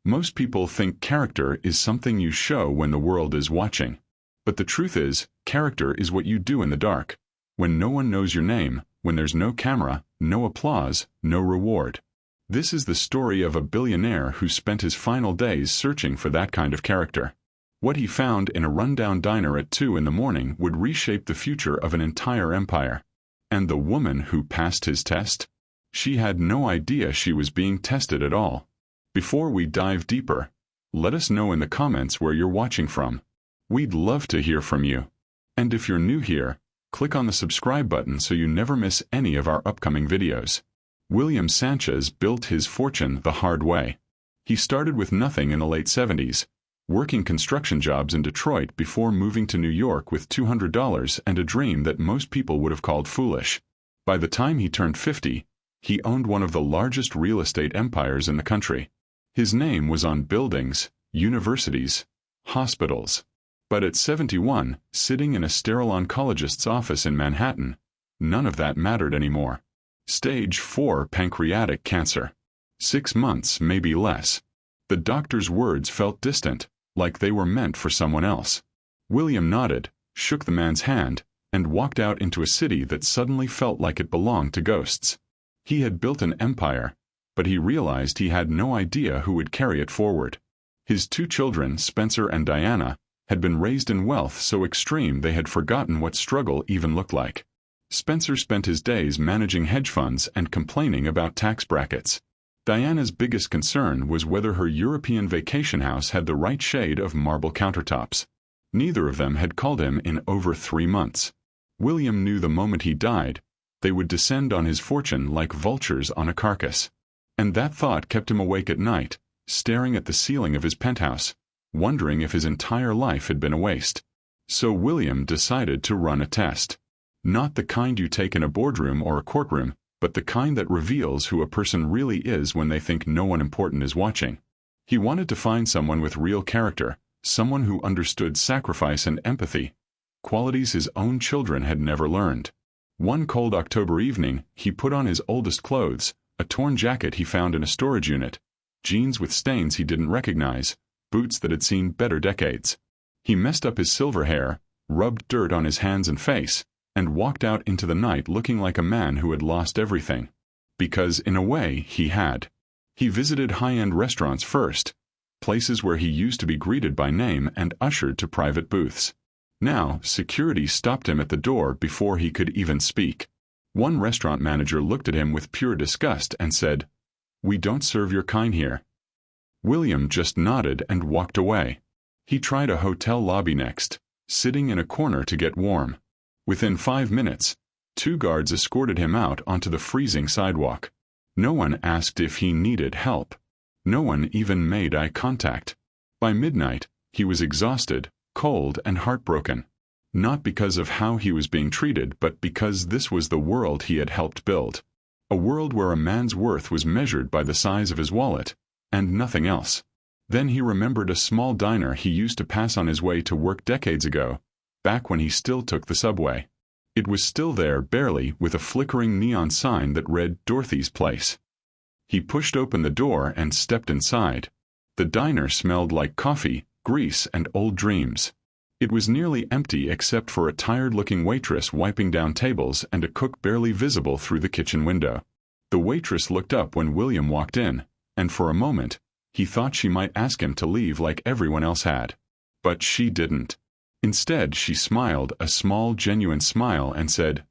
Most people think character is something you show when the world is watching. But the truth is, character is what you do in the dark. When no one knows your name, when there's no camera, no applause, no reward. This is the story of a billionaire who spent his final days searching for that kind of character. What he found in a rundown diner at 2 in the morning would reshape the future of an entire empire. And the woman who passed his test? She had no idea she was being tested at all. Before we dive deeper, let us know in the comments where you're watching from. We'd love to hear from you. And if you're new here, click on the subscribe button so you never miss any of our upcoming videos. William Sanchez built his fortune the hard way. He started with nothing in the late 70s, working construction jobs in Detroit before moving to New York with $200 and a dream that most people would have called foolish. By the time he turned 50, he owned one of the largest real estate empires in the country. His name was on buildings, universities, hospitals. But at 71, sitting in a sterile oncologist's office in Manhattan, none of that mattered anymore. Stage 4 pancreatic cancer. 6 months, maybe less. The doctor's words felt distant, like they were meant for someone else. William nodded, shook the man's hand, and walked out into a city that suddenly felt like it belonged to ghosts. He had built an empire, but he realized he had no idea who would carry it forward. His 2 children, Spencer and Diana, had been raised in wealth so extreme they had forgotten what struggle even looked like. Spencer spent his days managing hedge funds and complaining about tax brackets. Diana's biggest concern was whether her European vacation house had the right shade of marble countertops. Neither of them had called him in over 3 months. William knew the moment he died, they would descend on his fortune like vultures on a carcass. And that thought kept him awake at night, staring at the ceiling of his penthouse, wondering if his entire life had been a waste. So William decided to run a test. Not the kind you take in a boardroom or a courtroom, but the kind that reveals who a person really is when they think no one important is watching. He wanted to find someone with real character, someone who understood sacrifice and empathy, qualities his own children had never learned. One cold October evening, he put on his oldest clothes, a torn jacket he found in a storage unit, jeans with stains he didn't recognize, boots that had seen better decades. He messed up his silver hair, rubbed dirt on his hands and face, and walked out into the night looking like a man who had lost everything. Because, in a way, he had. He visited high-end restaurants first, places where he used to be greeted by name and ushered to private booths. Now, security stopped him at the door before he could even speak. One restaurant manager looked at him with pure disgust and said, "We don't serve your kind here." William just nodded and walked away. He tried a hotel lobby next, sitting in a corner to get warm. Within 5 minutes, 2 guards escorted him out onto the freezing sidewalk. No one asked if he needed help. No one even made eye contact. By midnight, he was exhausted, cold, and heartbroken. Not because of how he was being treated, but because this was the world he had helped build. A world where a man's worth was measured by the size of his wallet, and nothing else. Then he remembered a small diner he used to pass on his way to work decades ago, back when he still took the subway. It was still there barely, with a flickering neon sign that read Dorothy's Place. He pushed open the door and stepped inside. The diner smelled like coffee, grease, and old dreams. It was nearly empty except for a tired-looking waitress wiping down tables and a cook barely visible through the kitchen window. The waitress looked up when William walked in, and for a moment, he thought she might ask him to leave like everyone else had. But she didn't. Instead, she smiled, a small, genuine smile, and said,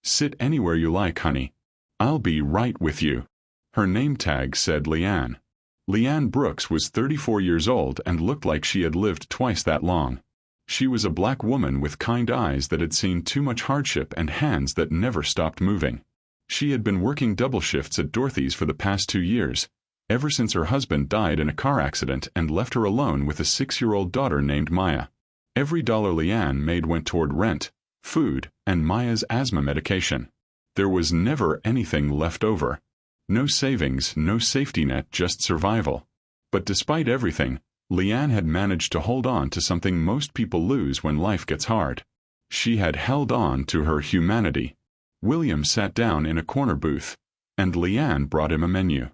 "Sit anywhere you like, honey. I'll be right with you." Her name tag said Leanne. Leanne Brooks was 34 years old and looked like she had lived twice that long. She was a black woman with kind eyes that had seen too much hardship and hands that never stopped moving. She had been working double shifts at Dorothy's for the past 2 years, ever since her husband died in a car accident and left her alone with a 6-year-old daughter named Maya. Every dollar Leanne made went toward rent, food, and Maya's asthma medication. There was never anything left over. No savings, no safety net, just survival. But despite everything, Leanne had managed to hold on to something most people lose when life gets hard. She had held on to her humanity. William sat down in a corner booth, and Leanne brought him a menu.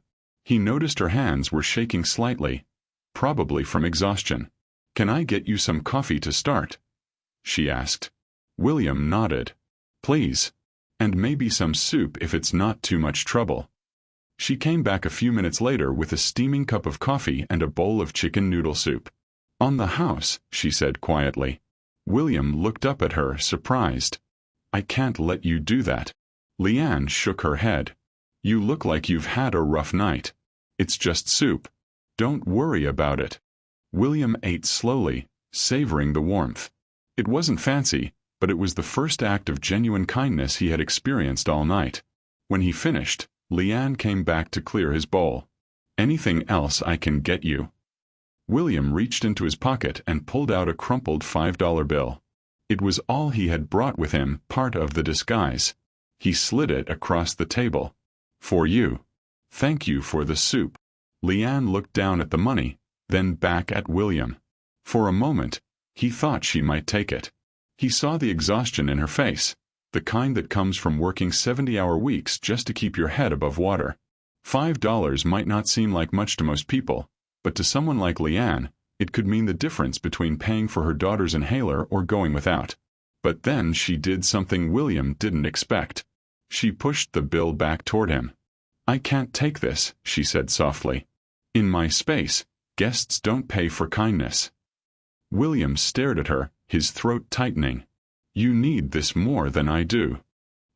He noticed her hands were shaking slightly, probably from exhaustion. "Can I get you some coffee to start?" she asked. William nodded. "Please. And maybe some soup if it's not too much trouble." She came back a few minutes later with a steaming cup of coffee and a bowl of chicken noodle soup. "On the house," she said quietly. William looked up at her, surprised. "I can't let you do that." Leanne shook her head. "You look like you've had a rough night. It's just soup. Don't worry about it." William ate slowly, savoring the warmth. It wasn't fancy, but it was the first act of genuine kindness he had experienced all night. When he finished, Leanne came back to clear his bowl. "Anything else I can get you?" William reached into his pocket and pulled out a crumpled $5 bill. It was all he had brought with him, part of the disguise. He slid it across the table. "For you. Thank you for the soup." Leanne looked down at the money, then back at William. For a moment, he thought she might take it. He saw the exhaustion in her face, the kind that comes from working 70-hour weeks just to keep your head above water. $5 might not seem like much to most people, but to someone like Leanne, it could mean the difference between paying for her daughter's inhaler or going without. But then she did something William didn't expect. She pushed the bill back toward him. "I can't take this," she said softly. "In my space, guests don't pay for kindness." William stared at her, his throat tightening. "You need this more than I do."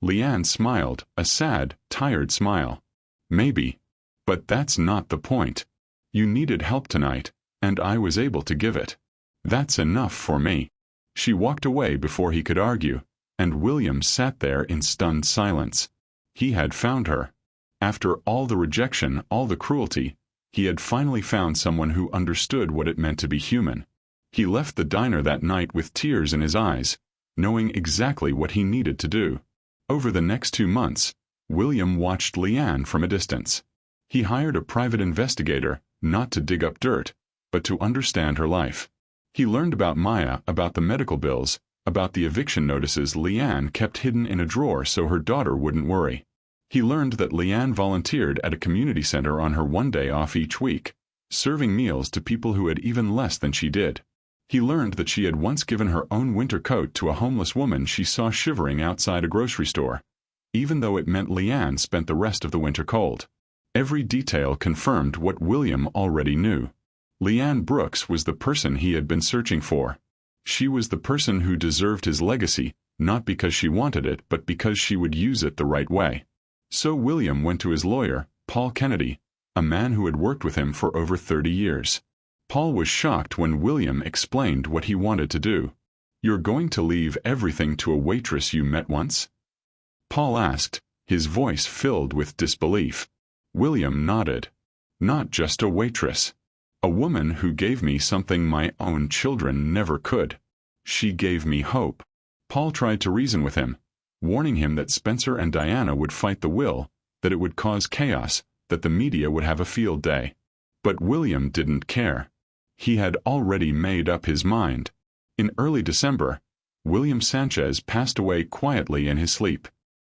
Leanne smiled, a sad, tired smile. "Maybe. But that's not the point. You needed help tonight, and I was able to give it. That's enough for me." She walked away before he could argue, and William sat there in stunned silence. He had found her. After all the rejection, all the cruelty, he had finally found someone who understood what it meant to be human. He left the diner that night with tears in his eyes, knowing exactly what he needed to do. Over the next 2 months, William watched Leanne from a distance. He hired a private investigator, not to dig up dirt, but to understand her life. He learned about Maya, about the medical bills, about the eviction notices Leanne kept hidden in a drawer so her daughter wouldn't worry. He learned that Leanne volunteered at a community center on her one day off each week, serving meals to people who had even less than she did. He learned that she had once given her own winter coat to a homeless woman she saw shivering outside a grocery store, even though it meant Leanne spent the rest of the winter cold. Every detail confirmed what William already knew. Leanne Brooks was the person he had been searching for. She was the person who deserved his legacy, not because she wanted it, but because she would use it the right way. So William went to his lawyer, Paul Kennedy, a man who had worked with him for over 30 years. Paul was shocked when William explained what he wanted to do. "You're going to leave everything to a waitress you met once?" Paul asked, his voice filled with disbelief. William nodded. "Not just a waitress. A woman who gave me something my own children never could. She gave me hope." Paul tried to reason with him, warning him that Spencer and Diana would fight the will, that it would cause chaos, that the media would have a field day. But William didn't care. He had already made up his mind. In early December, William Sanchez passed away quietly in his sleep.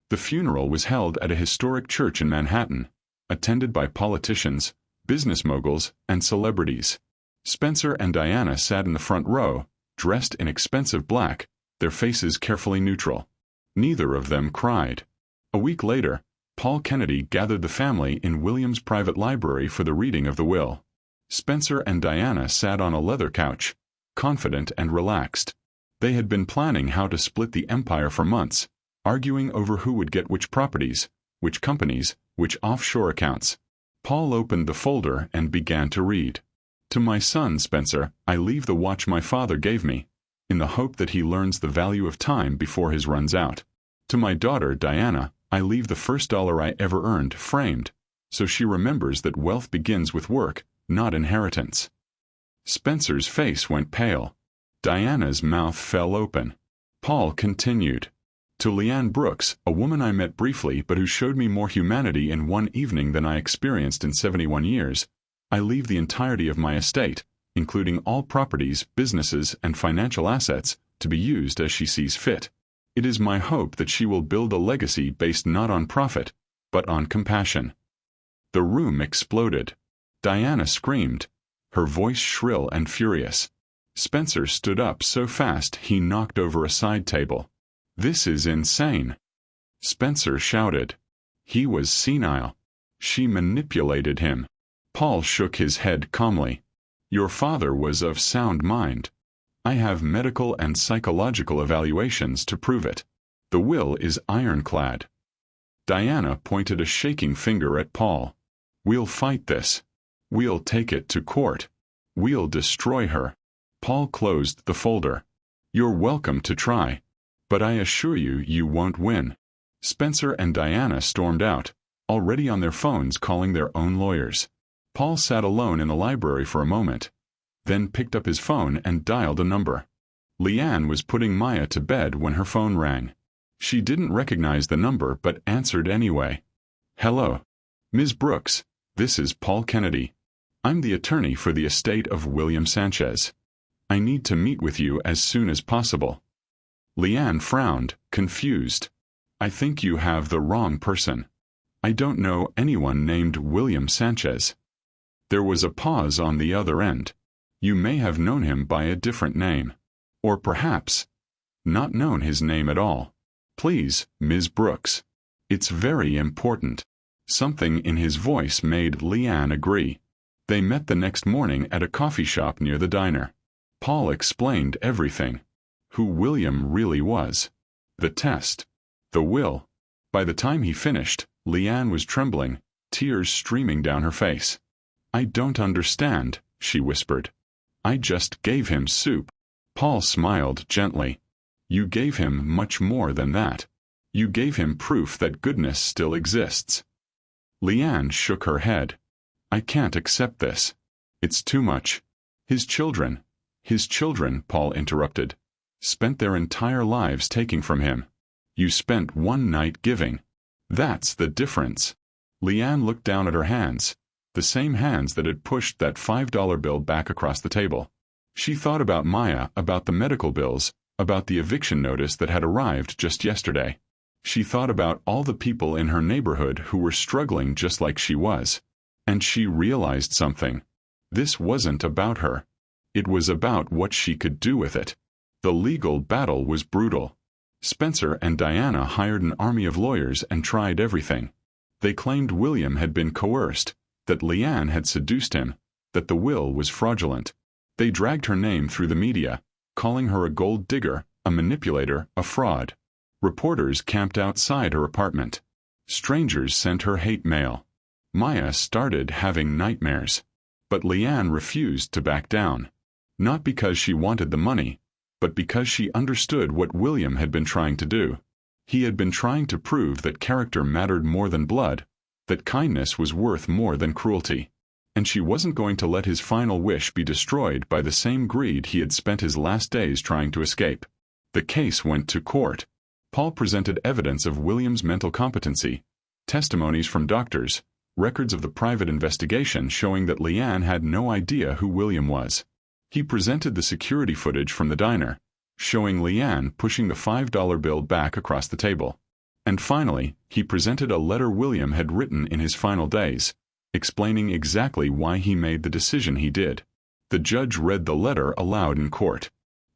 The funeral was held at a historic church in Manhattan, attended by politicians, business moguls, and celebrities. Spencer and Diana sat in the front row, dressed in expensive black, their faces carefully neutral. Neither of them cried. A week later, Paul Kennedy gathered the family in William's private library for the reading of the will. Spencer and Diana sat on a leather couch, confident and relaxed. They had been planning how to split the empire for months, arguing over who would get which properties, which companies, which offshore accounts. Paul opened the folder and began to read. "To my son, Spencer, I leave the watch my father gave me, in the hope that he learns the value of time before his runs out. To my daughter, Diana, I leave the first dollar I ever earned, framed, so she remembers that wealth begins with work, not inheritance." Spencer's face went pale. Diana's mouth fell open. Paul continued. "To Leanne Brooks, a woman I met briefly but who showed me more humanity in one evening than I experienced in 71 years, I leave the entirety of my estate, including all properties, businesses, and financial assets, to be used as she sees fit. It is my hope that she will build a legacy based not on profit, but on compassion." The room exploded. Diana screamed. her voice shrill and furious. Spencer stood up so fast he knocked over a side table. "This is insane!" Spencer shouted. He was senile. She manipulated him. Paul shook his head calmly. "Your father was of sound mind. I have medical and psychological evaluations to prove it. The will is ironclad." Diana pointed a shaking finger at Paul. "We'll fight this. We'll take it to court. We'll destroy her." Paul closed the folder. "You're welcome to try. But I assure you, you won't win." Spencer and Diana stormed out, already on their phones calling their own lawyers. Paul sat alone in the library for a moment, then picked up his phone and dialed a number. Leanne was putting Maya to bed when her phone rang. She didn't recognize the number but answered anyway. "Hello. Ms. Brooks, this is Paul Kennedy. I'm the attorney for the estate of William Sanchez. I need to meet with you as soon as possible." Leanne frowned, confused. "I think you have the wrong person. I don't know anyone named William Sanchez." There was a pause on the other end. "You may have known him by a different name. Or perhaps not known his name at all. Please, Ms. Brooks. It's very important." Something in his voice made Leanne agree. They met the next morning at a coffee shop near the diner. Paul explained everything. Who William really was. The test. The will. By the time he finished, Leanne was trembling, tears streaming down her face. "I don't understand," she whispered. "I just gave him soup." Paul smiled gently. "You gave him much more than that. You gave him proof that goodness still exists." Leanne shook her head. "I can't accept this. It's too much. His children," Paul interrupted, "spent their entire lives taking from him. You spent one night giving. That's the difference." Leanne looked down at her hands, the same hands that had pushed that $5 bill back across the table. She thought about Maya, about the medical bills, about the eviction notice that had arrived just yesterday. She thought about all the people in her neighborhood who were struggling just like she was. And she realized something. This wasn't about her. It was about what she could do with it. The legal battle was brutal. Spencer and Diana hired an army of lawyers and tried everything. They claimed William had been coerced, that Leanne had seduced him, that the will was fraudulent. They dragged her name through the media, calling her a gold digger, a manipulator, a fraud. Reporters camped outside her apartment. Strangers sent her hate mail. Maya started having nightmares. But Leanne refused to back down. Not because she wanted the money, but because she understood what William had been trying to do. He had been trying to prove that character mattered more than blood, that kindness was worth more than cruelty. And she wasn't going to let his final wish be destroyed by the same greed he had spent his last days trying to escape. The case went to court. Paul presented evidence of William's mental competency, testimonies from doctors, records of the private investigation showing that Leanne had no idea who William was. He presented the security footage from the diner, showing Leanne pushing the $5 bill back across the table. And finally, he presented a letter William had written in his final days, explaining exactly why he made the decision he did. The judge read the letter aloud in court.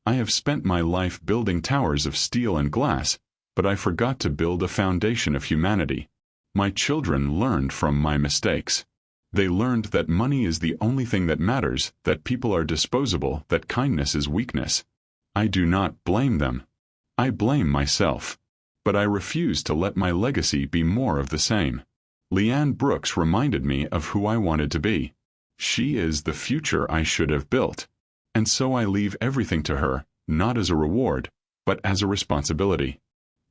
"I have spent my life building towers of steel and glass, but I forgot to build a foundation of humanity. My children learned from my mistakes. They learned that money is the only thing that matters, that people are disposable, that kindness is weakness. I do not blame them. I blame myself. But I refuse to let my legacy be more of the same." Leanne Brooks reminded me of who I wanted to be. She is the future I should have built. And so I leave everything to her, not as a reward, but as a responsibility.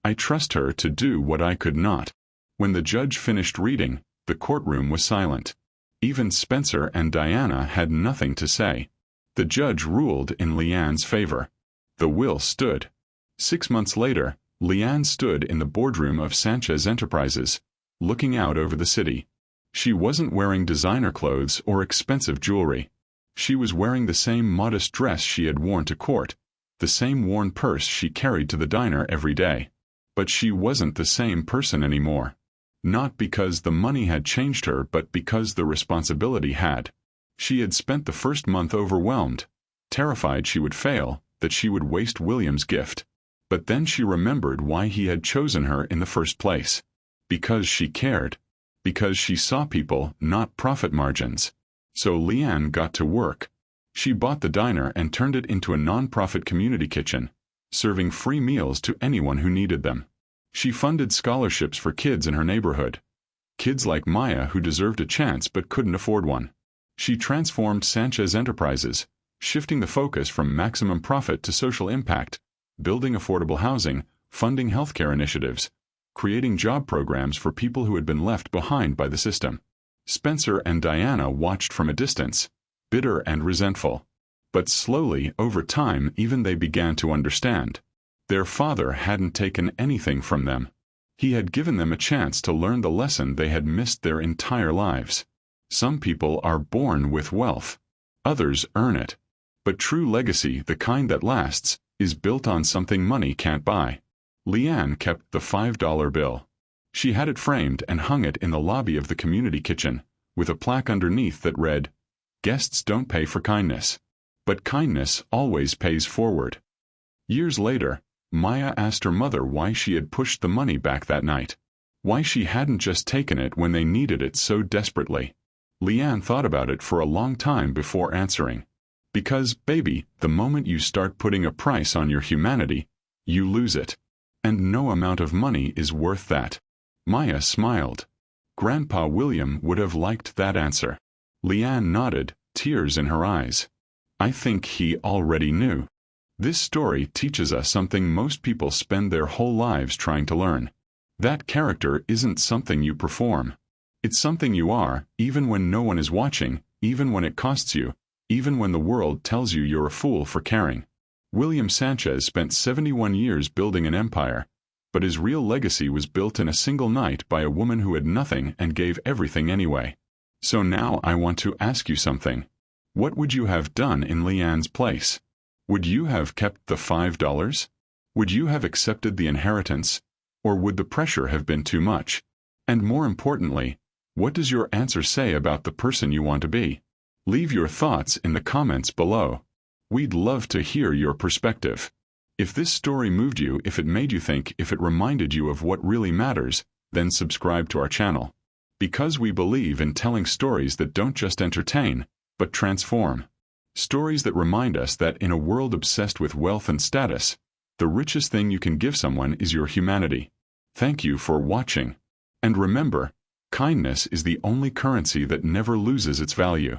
I trust her to do what I could not. When the judge finished reading, the courtroom was silent. Even Spencer and Diana had nothing to say. The judge ruled in Leanne's favor. The will stood. 6 months later, Leanne stood in the boardroom of Sanchez Enterprises, looking out over the city. She wasn't wearing designer clothes or expensive jewelry. She was wearing the same modest dress she had worn to court, the same worn purse she carried to the diner every day. But she wasn't the same person anymore. Not because the money had changed her, but because the responsibility had. She had spent the first month overwhelmed, terrified she would fail, that she would waste William's gift. But then she remembered why he had chosen her in the first place. Because she cared. Because she saw people, not profit margins. So Leanne got to work. She bought the diner and turned it into a non-profit community kitchen, serving free meals to anyone who needed them. She funded scholarships for kids in her neighborhood. Kids like Maya who deserved a chance but couldn't afford one. She transformed Sanchez Enterprises, shifting the focus from maximum profit to social impact, building affordable housing, funding healthcare initiatives, creating job programs for people who had been left behind by the system. Spencer and Diana watched from a distance, bitter and resentful. But slowly, over time, even they began to understand. Their father hadn't taken anything from them. He had given them a chance to learn the lesson they had missed their entire lives. Some people are born with wealth. Others earn it. But true legacy, the kind that lasts, is built on something money can't buy. Leanne kept the $5 bill. She had it framed and hung it in the lobby of the community kitchen, with a plaque underneath that read, "Guests don't pay for kindness. But kindness always pays forward." Years later, Maya asked her mother why she had pushed the money back that night. Why she hadn't just taken it when they needed it so desperately. Leanne thought about it for a long time before answering. Because, baby, the moment you start putting a price on your humanity, you lose it. And no amount of money is worth that. Maya smiled. Grandpa William would have liked that answer. Leanne nodded, tears in her eyes. I think he already knew. This story teaches us something most people spend their whole lives trying to learn. That character isn't something you perform. It's something you are, even when no one is watching, even when it costs you, even when the world tells you you're a fool for caring. William Sanchez spent 71 years building an empire, but his real legacy was built in a single night by a woman who had nothing and gave everything anyway. So now I want to ask you something. What would you have done in Leanne's place? Would you have kept the $5? Would you have accepted the inheritance? Or would the pressure have been too much? And more importantly, what does your answer say about the person you want to be? Leave your thoughts in the comments below. We'd love to hear your perspective. If this story moved you, if it made you think, if it reminded you of what really matters, then subscribe to our channel. Because we believe in telling stories that don't just entertain, but transform. Stories that remind us that in a world obsessed with wealth and status, the richest thing you can give someone is your humanity. Thank you for watching. And remember, kindness is the only currency that never loses its value.